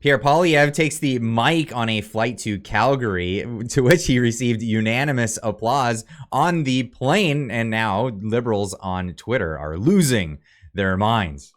Pierre Poilievre takes the mic on a flight to Calgary, to which he received unanimous applause on the plane, and now liberals on Twitter are losing their minds.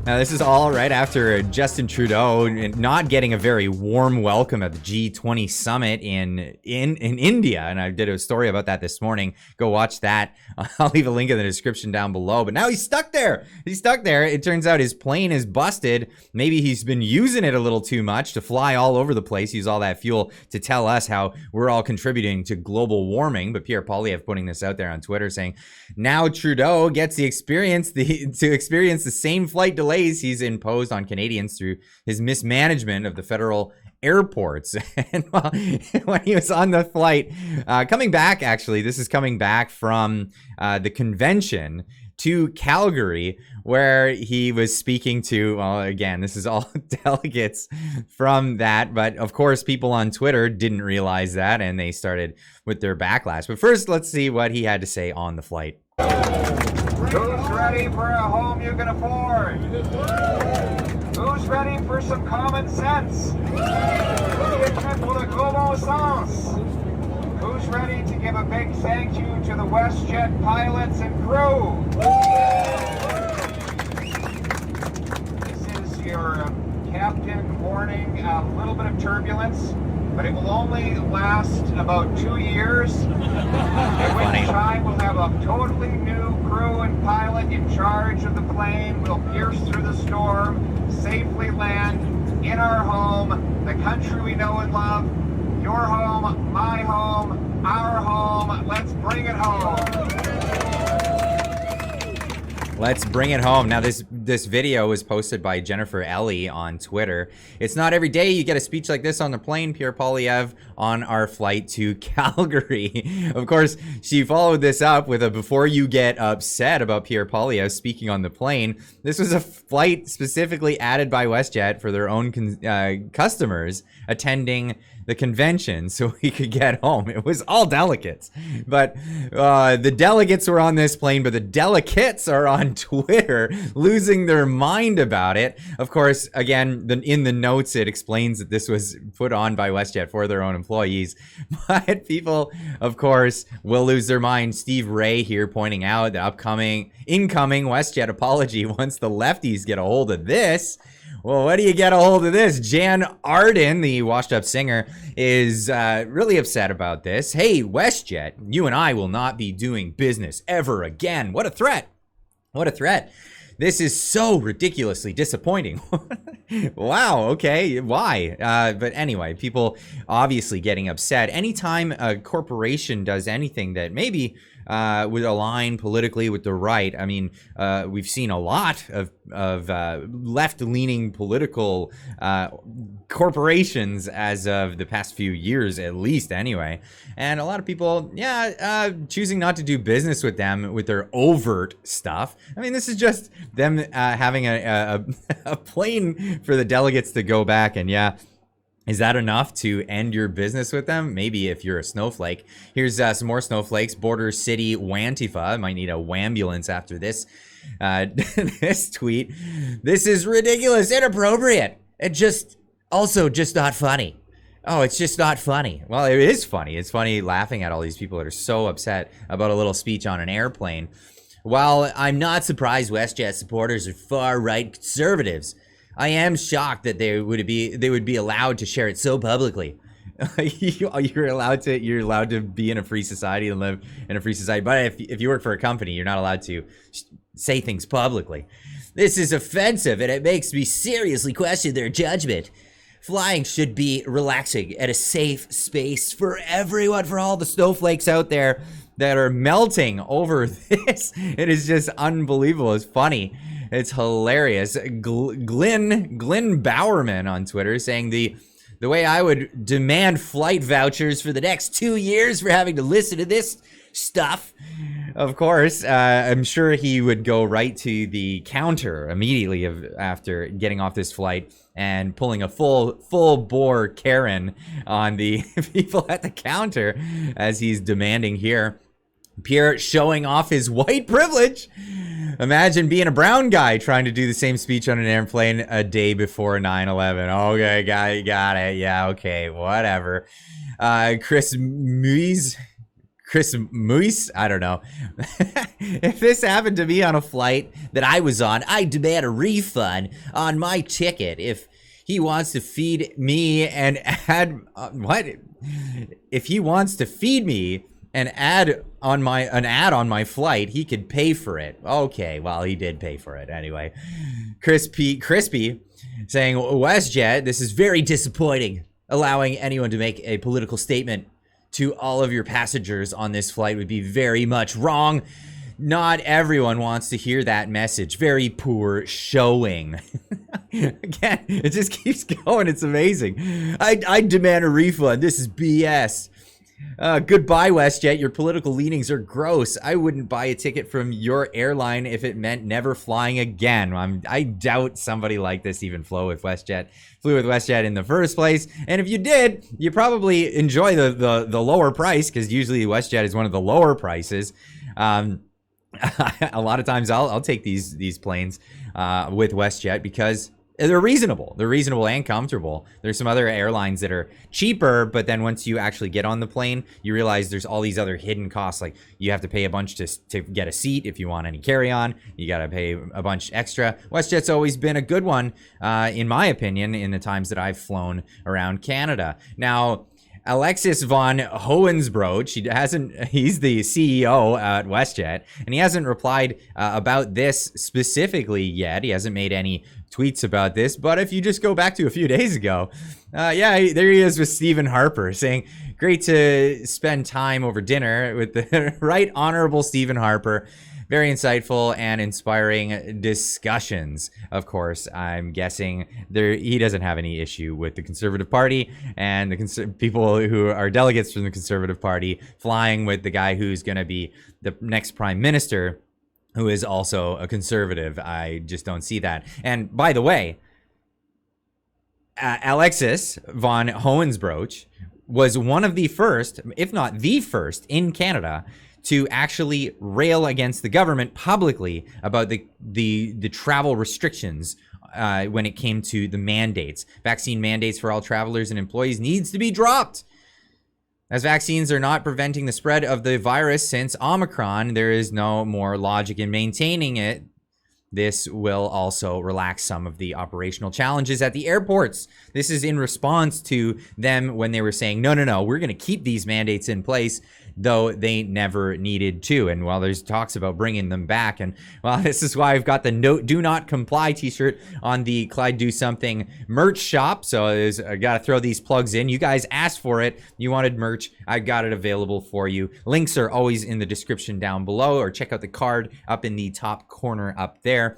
Now, this is all right after Justin Trudeau not getting a very warm welcome at the G20 summit in India. And I did a story about that this morning. Go watch that. I'll leave a link in the description down below. But now he's stuck there. He's stuck there. It turns out his plane is busted. Maybe he's been using it a little too much to fly all over the place, use all that fuel to tell us how we're all contributing to global warming. But Pierre Poilievre putting this out there on Twitter saying, now Trudeau gets to experience the same flight delay he's imposed on Canadians through his mismanagement of the federal airports. And when he was on the flight, coming back, actually, this is coming back from the convention to Calgary, where he was speaking to, well, again, this is all delegates from that. But of course, people on Twitter didn't realize that, and they started with their backlash. But first, let's see what he had to say on the flight. Who's ready for a home you can afford? Who's ready for some common sense? Pour le gros bon sens. Who's ready to give a big thank you to the WestJet pilots and crew? This is your captain warning, a little bit of turbulence, but it will only last about 2 years. At which time we'll have a totally new crew and pilot in charge of the plane. We'll pierce through the storm, safely land in our home, the country we know and love. Your home, my home, our home. Let's bring it home. Let's bring it home. Now, this video was posted by Jennifer Ellie on Twitter. It's not every day you get a speech like this on the plane. Pierre Poilievre on our flight to Calgary. Of course, she followed this up with a before you get upset about Pierre Poilievre speaking on the plane. This was a flight specifically added by WestJet for their own customers attending the convention so he could get home. It was all delegates, but the delegates were on this plane, but the delegates are on Twitter losing their mind about it. Of course, again, in the notes, it explains that this was put on by WestJet for their own employees, but people, of course, will lose their mind. Steve Ray here pointing out the incoming WestJet apology once the lefties get a hold of this. Well, what do you get a hold of this? Jann Arden, the washed-up singer, is really upset about this. Hey, WestJet, you and I will not be doing business ever again. What a threat. What a threat. This is so ridiculously disappointing. Wow, okay, why? But anyway, people obviously getting upset. Anytime a corporation does anything that maybe would align politically with the right. I mean, we've seen a lot of left-leaning political corporations as of the past few years, at least anyway. And a lot of people, choosing not to do business with them with their overt stuff. I mean, this is just them having a plane for the delegates to go back and, is that enough to end your business with them? Maybe if you're a snowflake. Here's some more snowflakes. Border City Wantifa. Might need a wambulance after this. This tweet. This is ridiculous, inappropriate. It just not funny. Oh, it's just not funny. Well, it is funny. It's funny laughing at all these people that are so upset about a little speech on an airplane. While I'm not surprised WestJet supporters are far-right conservatives, I am shocked that they would be allowed to share it so publicly. You're allowed to be in a free society and live in a free society, but if you work for a company, you're not allowed to say things publicly. This is offensive, and it makes me seriously question their judgment. Flying should be relaxing at a safe space for everyone, for all the snowflakes out there that are melting over this. It is just unbelievable. It's funny. It's hilarious. Glenn Bowerman on Twitter saying the way I would demand flight vouchers for the next 2 years for having to listen to this stuff. Of course, I'm sure he would go right to the counter immediately after getting off this flight and pulling a full bore Karen on the people at the counter as he's demanding here. Pierre showing off his white privilege. Imagine being a brown guy trying to do the same speech on an airplane a day before 9/11. Okay, got it. Yeah, okay, whatever. Chris Muise, I don't know. If this happened to me on a flight that I was on, I demand a refund on my ticket. If he wants to feed me and add If he wants to feed me and add on an ad on my flight, he could pay for it. Okay, well, he did pay for it anyway. Crispy saying, WestJet, this is very disappointing. Allowing anyone to make a political statement to all of your passengers on this flight would be very much wrong. Not everyone wants to hear that message. Very poor showing. Again, it just keeps going. It's amazing. I demand a refund. This is BS. Goodbye, WestJet. Your political leanings are gross. I wouldn't buy a ticket from your airline if it meant never flying again. I doubt somebody like this even flew with WestJet in the first place. And if you did, you probably enjoy the lower price, because usually WestJet is one of the lower prices. A lot of times I'll take these planes with WestJet because they're reasonable. They're reasonable and comfortable. There's some other airlines that are cheaper, but then once you actually get on the plane, you realize there's all these other hidden costs. Like you have to pay a bunch to get a seat if you want any carry-on. You got to pay a bunch extra. WestJet's always been a good one, in my opinion, in the times that I've flown around Canada. Now, Alexis von Hohensbroach, he's the CEO at WestJet, and he hasn't replied about this specifically yet. He hasn't made any tweets about this, but if you just go back to a few days ago, yeah, there he is with Stephen Harper saying, great to spend time over dinner with the Right Honorable Stephen Harper. Very insightful and inspiring discussions. Of course, I'm guessing he doesn't have any issue with the Conservative Party and the people who are delegates from the Conservative Party flying with the guy who's going to be the next prime minister, who is also a conservative. I just don't see that. And by the way, Alexis von Hohensbroach was one of the first, if not the first, in Canada to actually rail against the government publicly about the travel restrictions when it came to the mandates. Vaccine mandates for all travelers and employees needs to be dropped. As vaccines are not preventing the spread of the virus since Omicron, there is no more logic in maintaining it. This will also relax some of the operational challenges at the airports. This is in response to them when they were saying, no, we're going to keep these mandates in place, though they never needed to. And while there's talks about bringing them back, and well, this is why I've got the Do Not Comply t-shirt on the Clyde Do Something merch shop. So I got to throw these plugs in. You guys asked for it. You wanted merch. I got it available for you. Links are always in the description down below, or check out the card up in the top corner up there.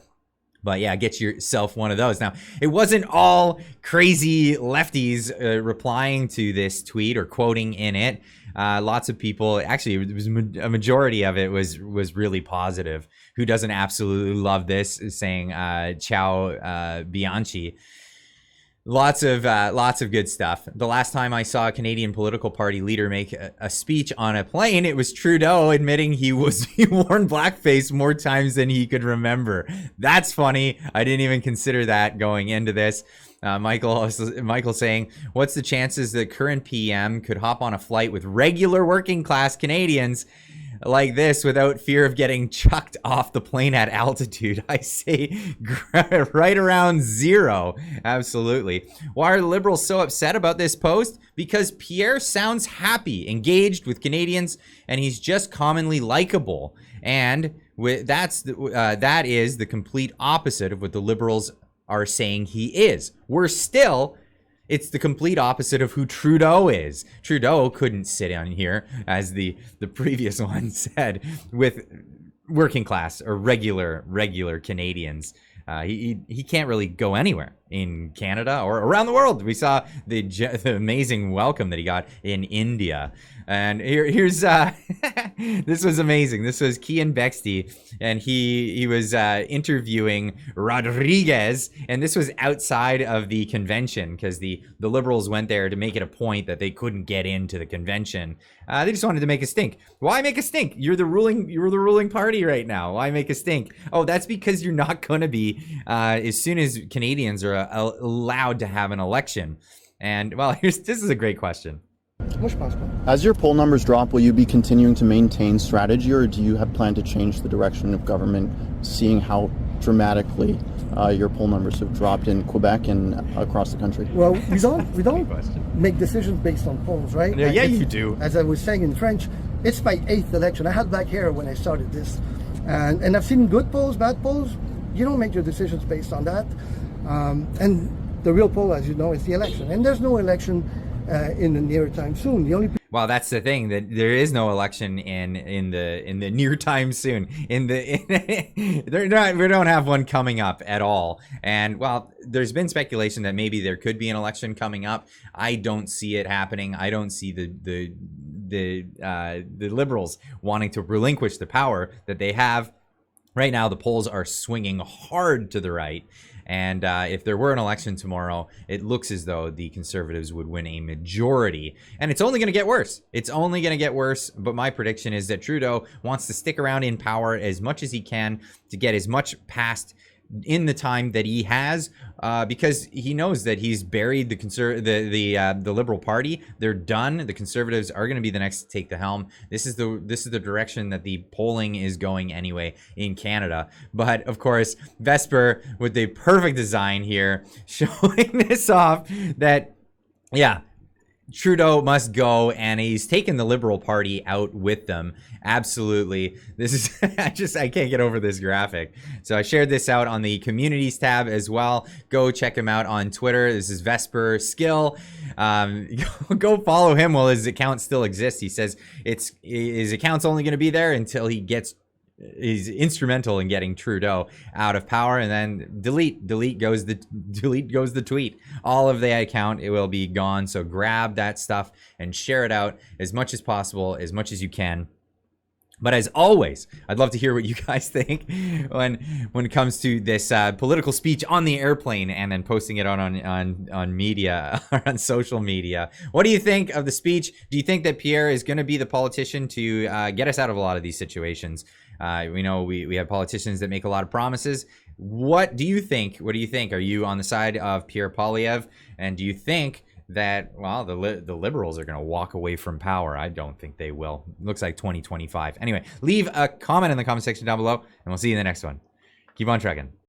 But yeah, get yourself one of those. Now, it wasn't all crazy lefties replying to this tweet or quoting in it. Lots of people, actually, it was a majority of it was really positive. Who doesn't absolutely love this? Saying ciao Bianchi. Lots of good stuff. The last time I saw a Canadian political party leader make a speech on a plane, it was Trudeau admitting he worn blackface more times than he could remember. That's funny. I didn't even consider that going into this. Michael saying, what's the chances the current PM could hop on a flight with regular working class Canadians like this without fear of getting chucked off the plane at altitude? I say right around 0. Absolutely. Why are the Liberals so upset about this post? Because Pierre sounds happy, engaged with Canadians, and he's just commonly likable. And that is the complete opposite of what the Liberals are saying he is. It's the complete opposite of who Trudeau is. Trudeau couldn't sit on here, as the previous one said, with working class or regular Canadians. He can't really go anywhere. in Canada or around the world. We saw the amazing welcome that he got in India. And here's this was amazing. This was Kian Bexty, and he was interviewing Rodriguez, and this was outside of the convention because the Liberals went there to make it a point that they couldn't get into the convention. They just wanted to make a stink. Why make a stink? You're the ruling party right now. Why make a stink? Oh, that's because you're not going to be as soon as Canadians are allowed to have an election. And well, this is a great question. Much possible. As your poll numbers drop, will you be continuing to maintain strategy, or do you have plan to change the direction of government, seeing how dramatically your poll numbers have dropped in Quebec and across the country? Well, we don't make decisions based on polls, right? Yeah, you do. As I was saying in French, it's my 8th election. I had black hair when I started this, and I've seen good polls, bad polls. You don't make your decisions based on that. And the real poll, as you know, is the election, and there's no election in the near time soon. The only well, that's the thing, that there is no election in the near time soon. We don't have one coming up at all. And well, there's been speculation that maybe there could be an election coming up. I don't see it happening. I don't see the Liberals wanting to relinquish the power that they have. Right now, the polls are swinging hard to the right. And if there were an election tomorrow, it looks as though the Conservatives would win a majority. And it's only going to get worse. It's only going to get worse. But my prediction is that Trudeau wants to stick around in power as much as he can to get as much passed in the time that he has, because he knows that he's buried the Liberal Party. They're done. The Conservatives are going to be the next to take the helm. This is the direction that the polling is going anyway in Canada. But of course, Vesper with the perfect design here, showing this off that, yeah, Trudeau must go, and he's taken the Liberal Party out with them. Absolutely. This is, I can't get over this graphic. So I shared this out on the communities tab as well. Go check him out on Twitter. This is Vesper Skill. Go follow him while his account still exists. He says his account's only going to be there until he's instrumental in getting Trudeau out of power, and then delete goes the tweet. All of the account, it will be gone. So grab that stuff and share it out as much as possible, as much as you can. But as always, I'd love to hear what you guys think when it comes to this political speech on the airplane and then posting it on media or on social media. What do you think of the speech? Do you think that Pierre is going to be the politician to get us out of a lot of these situations? We know we have politicians that make a lot of promises. What do you think? What do you think? Are you on the side of Pierre Poilievre? And do you think that, well, the Liberals are going to walk away from power? I don't think they will. Looks like 2025. Anyway, leave a comment in the comment section down below, and we'll see you in the next one. Keep on trekking.